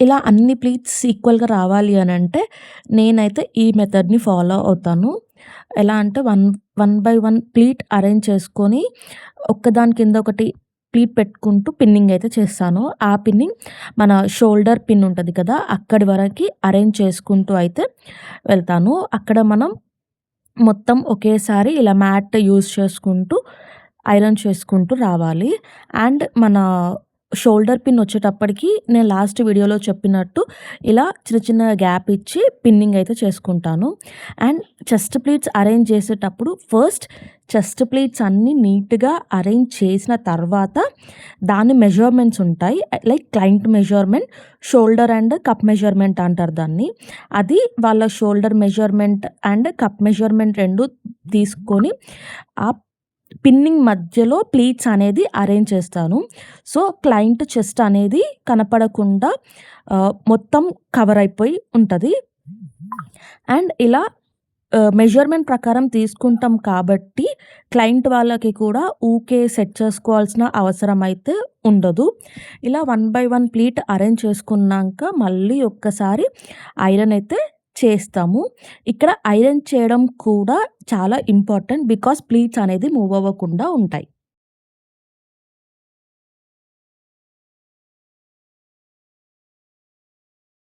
ఇలా అన్ని ప్లీట్స్ ఈక్వల్‌గా రావాలి అనంటే, నేనైతే ఈ మెథడ్‌ని ఫాలో అవుతాను. ఎలా అంటే one by one pleat arrange చేసుకొని, ఒక్కదాని కింద ఒకటి ప్లీట్ పెట్టుకుంటూ పిన్నింగ్ అయితే చేస్తాను. ఆ పిన్నింగ్ మన షోల్డర్ పిన్ ఉంటది కదా! అక్కడి వరకి అరేంజ్ చేసుకుంటూ అయితే వెళ్తాను. అక్కడ మనం మొత్తం ఒకేసారి ఇలా మ్యాట్ యూజ్ చేసుకుంటూ, ఐరన్ చేసుకుంటూ రావాలి. అండ్ మన షోల్డర్ పిన్ వచ్చేటప్పటికి నేను లాస్ట్ వీడియోలో చెప్పినట్టు ఇలా చిన్న చిన్న గ్యాప్ ఇచ్చి పిన్నింగ్ అయితే చేసుకుంటాను. అండ్ చెస్ట్ ప్లీట్స్ అరేంజ్ చేసేటప్పుడు ఫస్ట్ చెస్ట్ ప్లీట్స్ అన్నీ నీట్‌గా అరేంజ్ చేసిన తర్వాత దాని మెజర్‌మెంట్స్ ఉంటాయి. Like client measurement, shoulder and cup measurement అంటారు దాన్ని. అది వాళ్ళ shoulder measurement and cup measurement 2 తీసుకొని ఆ పిన్నింగ్ మధ్యలో ప్లీట్స్ అనేది అరేంజ్ చేస్తాను. సో, క్లయింట్ చెస్ట్ అనేది కనపడకుండా మొత్తం కవర్ అయిపోయి ఉంటది. అండ్ ఇలా మెజర్‌మెంట్ ప్రకారం తీసుకుంటాం కాబట్టి క్లయింట్ వాళ్ళకి కూడా ఊకే సెట్ చేసుకోవాల్సిన అవసరం అయితే ఉండదు. ఇలా one by one pleat arrange చేసుకున్నాక మళ్ళీ ఒక్కసారి ఐరన్ అయితే చేస్తాము. ఇక్కడ ఐరన్ చేయడం కూడా చాలా ఇంపార్టెంట్. బికాజ్ ప్లీట్స్ అనేది మూవ్ అవ్వకుండా ఉంటాయి.